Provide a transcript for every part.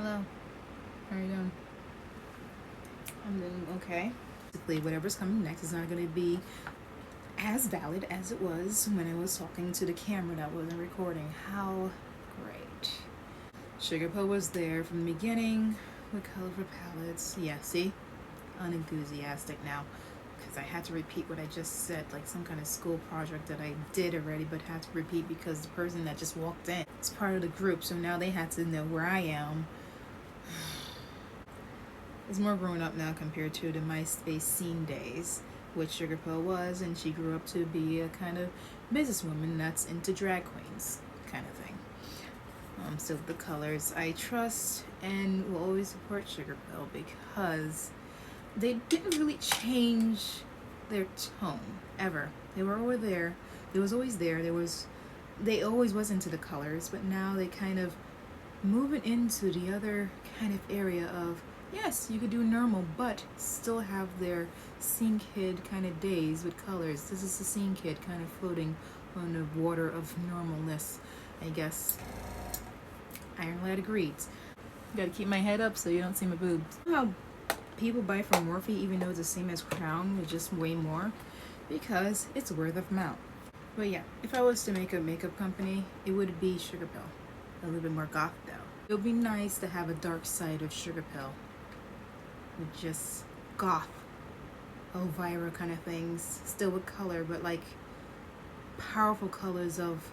Hello. How are you doing? I'm doing okay. Basically, whatever's coming next is not going to be as valid as it was when I was talking to the camera that wasn't recording. How great. Sugar Pill was there from the beginning with colorful palettes. Yeah, see? Unenthusiastic now. Because I had to repeat what I just said, like some kind of school project that I did already, but had to repeat because the person that just walked in is part of the group, so now they had to know where I am. Is more grown up now compared to the MySpace scene days, which Sugar Pill was, and she grew up to be a kind of businesswoman that's into drag queens, kind of thing. So the colors I trust and will always support Sugar Pill because they didn't really change their tone ever. They were over there. They was always there. They always was into the colors, but now they kind of moving into the other kind of area of yes, you could do normal, but still have their scene kid kind of days with colors. This is the scene kid kind of floating on the water of normalness, I guess. Iron Lad agrees. Gotta keep my head up so you don't see my boobs. How people buy from Morphe even though it's the same as Crown with just way more? Because it's word of mouth. But yeah, if I was to make a makeup company, it would be Sugar Pill. A little bit more goth though. It would be nice to have a dark side of Sugar Pill with just goth, Elvira kind of things, still with color, but like powerful colors of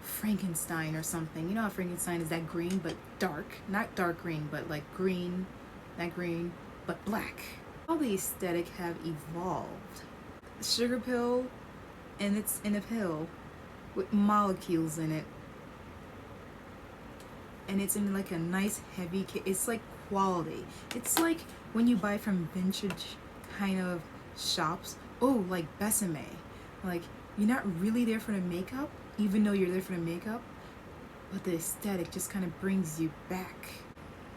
Frankenstein or something. You know how Frankenstein is that green but dark, not dark green, but like green, that green, but black. All the aesthetic have evolved. Sugar Pill, and it's in a pill with molecules in it, and it's in like a nice heavy it's like quality. It's like when you buy from vintage kind of shops, oh, like Besame, like you're not really there for the makeup even though you're there for the makeup, but the aesthetic just kind of brings you back.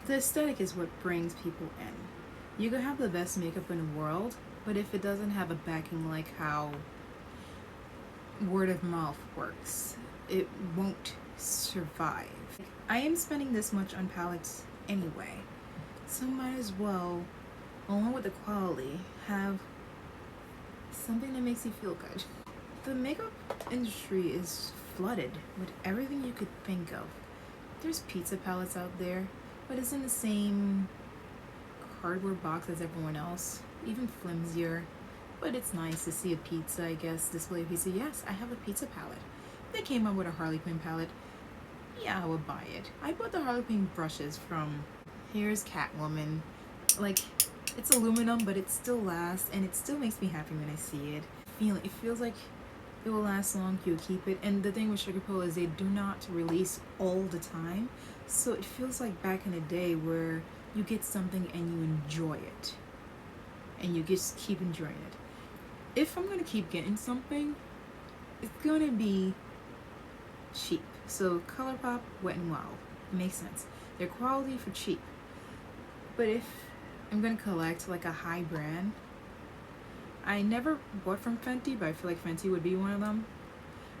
The aesthetic is what brings people in. You can have the best makeup in the world, but if it doesn't have a backing like how word of mouth works, it won't survive. I am spending this much on palettes anyway, so might as well, along with the quality, have something that makes you feel good. The makeup industry is flooded with everything you could think of. There's pizza palettes out there, but it's in the same cardboard box as everyone else, even flimsier. But it's nice to see a pizza, I guess, display a pizza. Yes, I have a pizza palette. If they came out with a Harley Quinn palette, yeah, I would buy it. I bought the Harley Quinn brushes from, here's Catwoman. Like, it's aluminum, but it still lasts, and it still makes me happy when I see it. It feels like it will last long, you'll keep it. And the thing with Sugar Pill is they do not release all the time, so it feels like back in the day where you get something and you enjoy it, and you just keep enjoying it. If I'm gonna keep getting something, it's gonna be cheap. So ColourPop, Wet n Wild, makes sense. They're quality for cheap. But if I'm gonna collect like a high brand, I never bought from Fenty, but I feel like Fenty would be one of them.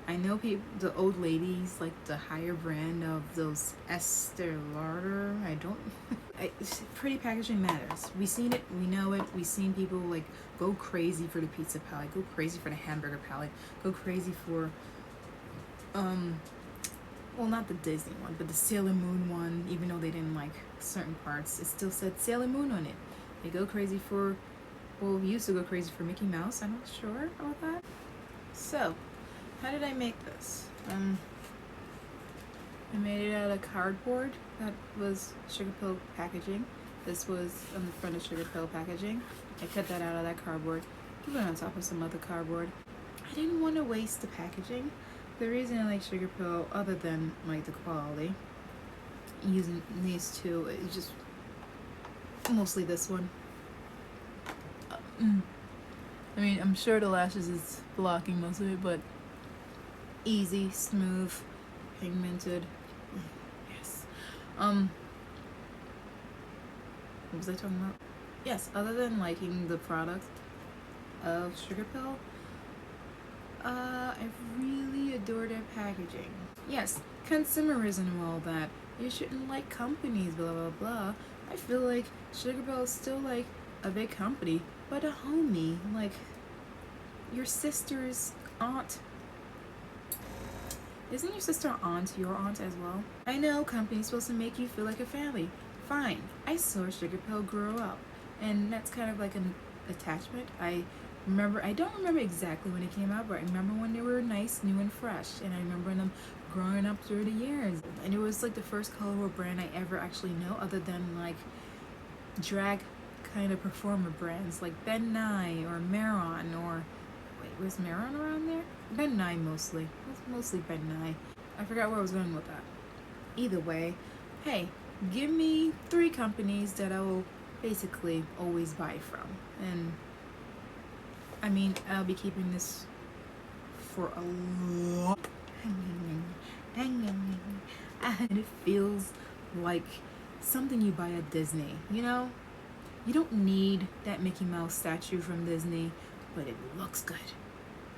I know the old ladies like the higher brand of those Estee Lauder. Pretty packaging matters. We seen it, we know it. We seen people like go crazy for the pizza palette, go crazy for the hamburger palette, go crazy for well, not the Disney one, but the Sailor Moon one. Even though they didn't like certain parts, it still said Sailor Moon on it. They go crazy for, well, we used to go crazy for Mickey Mouse. I'm not sure about that. So, how did I make this? I made it out of cardboard. That was Sugar Pill packaging. This was on the front of Sugar Pill packaging. I cut that out of that cardboard, put it on top of some other cardboard. I didn't want to waste the packaging. The reason I like Sugar Pill, other than like the quality, using these two, is just mostly this one. I mean, I'm sure the lashes is blocking most of it, but easy, smooth, pigmented. Yes. What was I talking about? Yes, other than liking the product of Sugar Pill, I really adore their packaging. Yes, consumerism and all that. you shouldn't like companies, blah blah blah. I feel like Sugar Pill is still like a big company, but a homie, like your sister's aunt. Isn't your sister aunt your aunt as well? I know company's supposed to make you feel like a family. Fine. I saw Sugar Pill grow up, and that's kind of like an attachment. I don't remember exactly when it came out, but I remember when they were nice, new, and fresh, and I remember them growing up through the years. And it was like the first colorful brand I ever actually know, other than like drag kind of performer brands like Ben Nye or Maron or wait, was Maron around there? Ben Nye mostly. It was mostly Ben Nye. I forgot where I was going with that. Either way, hey, give me 3 companies that I will basically always buy from. And I mean, I'll be keeping this for a long and it feels like something you buy at Disney, you know? You don't need that Mickey Mouse statue from Disney, but it looks good.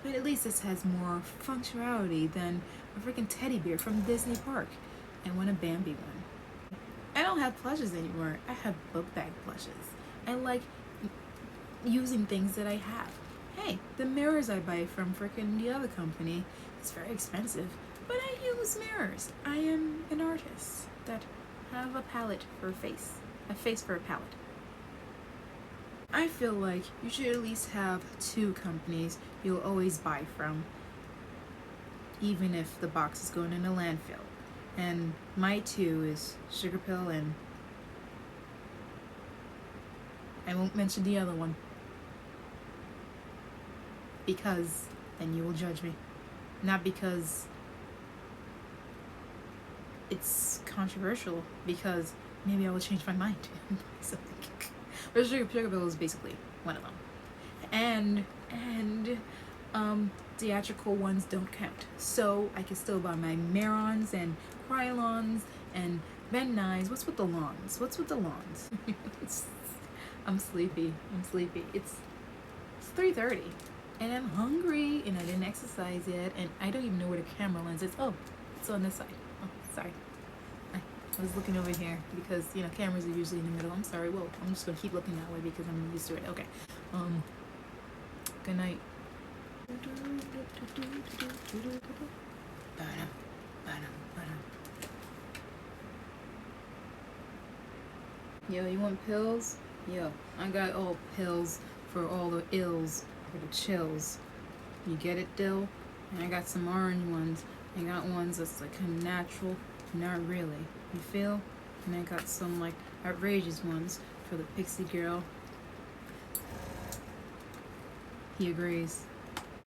But at least this has more functionality than a freaking teddy bear from Disney Park. I want a Bambi one. I don't have plushes anymore. I have book bag plushes. I like using things that I have. Hey, the mirrors I buy from freaking the other company, it's very expensive, but I use mirrors. I am an artist that have a palette for a face for a palette. I feel like you should at least have 2 companies you'll always buy from, even if the box is going in a landfill. And my 2 is Sugar Pill, and I won't mention the other one because then you will judge me. Not because it's controversial, because maybe I will change my mind. But Sugar Pill is basically one of them. And theatrical ones don't count. So I can still buy my Marons and Krylons and Ben Nyes. What's with the lawns? I'm sleepy. It's 3:30 and I'm hungry and I didn't exercise yet and I don't even know where the camera lens is. Oh, it's on this side. Oh, sorry. I was looking over here because, you know, cameras are usually in the middle. I'm sorry. Well, I'm just going to keep looking that way because I'm used to it. Okay. Good night. Yo, you want pills? Yo, I got all pills for all the ills, for the chills. You get it, Dill? And I got some orange ones. I got ones that's like natural, not really. You feel? And I got some like outrageous ones for the pixie girl. He agrees.